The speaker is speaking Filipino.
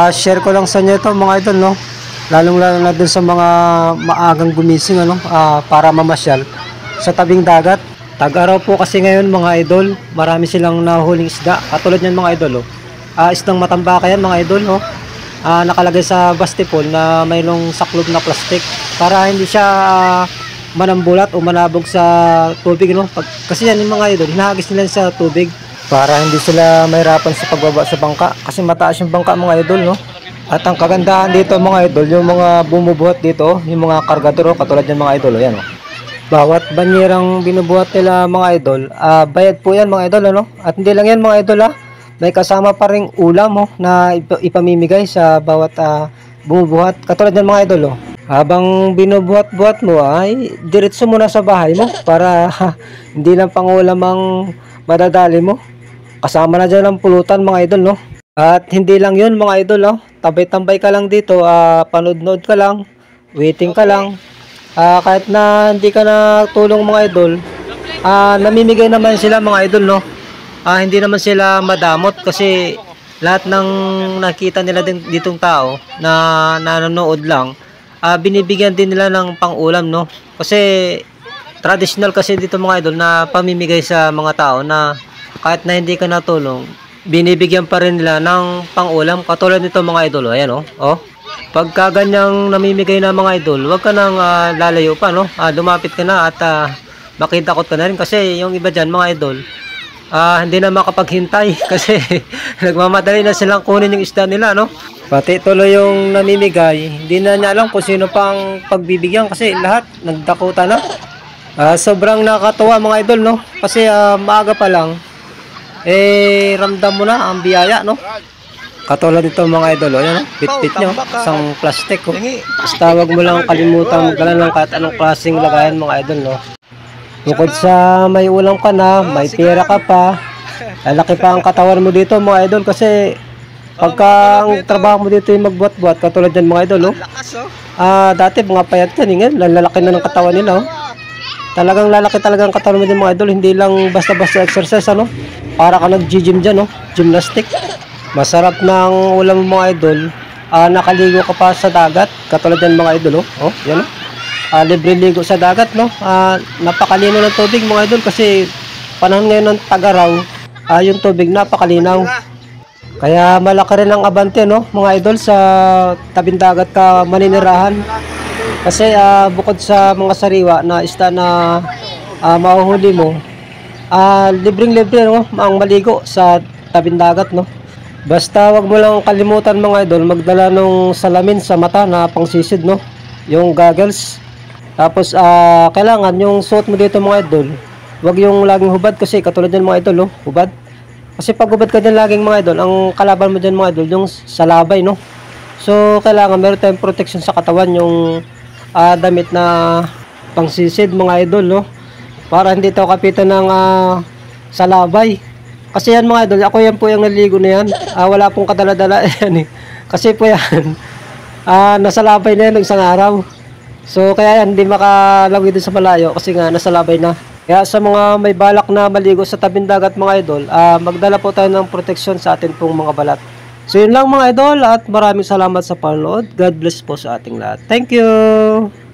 Share ko lang sa inyo ito mga idol, no? Lalong-lalo na dun sa mga maagang gumising, ano, para mamasyal sa tabing dagat. Tag-araw po kasi ngayon mga idol, marami silang nahuhuling isda. Katulad niyan mga idol, oh. Isdang matambaka yan mga idol, no? Nakalagay sa bastipol na mayroong saklob na plastic para hindi siya manambulat o manabog sa tubig, no? Kasi yan yung mga idol, hinahagis nila sa tubig para hindi sila mahirapan sa pagbaba sa bangka kasi mataas yung bangka mga idol, no? At ang kagandahan dito mga idol, yung mga bumubuhat dito, yung mga kargador, katulad ng mga idol, yan, oh. Bawat banyerang binubuhat nila mga idol, bayad po yan mga idol, ano? At hindi lang yan mga idol, may kasama pa ring ulam, oh, na ipamimigay sa bawat bumubuhat, katulad ng mga idol, oh. Habang binubuhat-buhat mo ay diretso muna sa bahay mo para hindi lang pangulam ang madadali mo. Kasama na dyan ang pulutan mga idol, no? At hindi lang yun mga idol, no? Tambay-tambay ka lang dito, panood-nood ka lang, waiting ka lang. Kahit na hindi ka na tulong mga idol, namimigay naman sila mga idol, no? Hindi naman sila madamot kasi lahat ng nakita nila ditong tao na nanonood lang, binibigyan din nila ng pang-ulam, no? Kasi traditional kasi dito mga idol na pamimigay sa mga tao na kahit na hindi ka natulong, binibigyan pa rin nila ng pang-ulam katulad nito mga idol. Ayan, oh. Oh. Pagka ganyang namimigay na mga idol, wag ka nang lalayo pa, no? Lumapit ka na at makitakot ka na rin kasi yung iba dyan mga idol, hindi na makapaghintay kasi nagmamadali na silang kunin yung isda nila, no? Pati tuloy yung namimigay, hindi na niya alam kung sino pang pagbibigyan kasi lahat nagdakutan na. Sobrang nakakatuwa mga idol, no? Kasi maaga pa lang ramdam mo na ang biyaya, no? Katulad nito mga idol, yan, bit-bit nyo, isang plastic, oh. Basta wag mo lang kalimutan magdala ng kahit anong klaseng lagayan mga idol, no? Bukod sa may ulam ka na, may pera ka pa, lalaki pa ang katawan mo dito mga idol kasi pagka ang trabaho mo dito yung magbuhat-buhat, katulad yan mga idol, oh. Dati mga payat yan, ngayon lalaki na ng katawan nila, oh. Talagang lalaki talagang katawan mo din mga idol, hindi lang basta-basta exercise, ano? Para ka nag-gym dyan, no? Gymnastic. Masarap ng ulam mo mga idol. Nakaligo ka pa sa dagat, katulad yan mga idol, oh. Oh, yan, oh. Libre ligo sa dagat, no? Napakalino ng tubig mga idol kasi panahon ngayon ng tag-araw, yung tubig napakalinaw. Kaya malaki rin ang abante, no, mga idol, sa tabing dagat ka maninirahan. Kasi bukod sa mga sariwa na isda na mahuhuli mo, libreng-libre, no, ang maligo sa tabing dagat, no. Basta wag mo lang kalimutan mga idol magdala ng salamin sa mata na pangsisid, no, yung goggles. Tapos kailangan yung suot mo dito mga idol, wag yung laging hubad kasi katulad yan mga idol, oh, hubad. Kasi pag hubad ka dyan laging mga idol, ang kalaban mo dyan mga idol yung salabay, no. So kailangan meron tayong protection sa katawan, yung damit na pangsisid mga idol, no, para hindi tayo kapitan ng salabay. Kasi yan mga idol, ako yan po yung naligo na yan, wala pong kadala-dala yan, eh. Kasi po yan nasalabay na yan ng isang araw. So kaya yan hindi makalawid din sa malayo kasi nga nasalabay na. Kaya sa mga may balak na maligo sa tabing dagat mga idol, magdala po tayo ng protection sa atin pong mga balat. So yun lang mga idol at maraming salamat sa panonood. God bless po sa ating lahat. Thank you!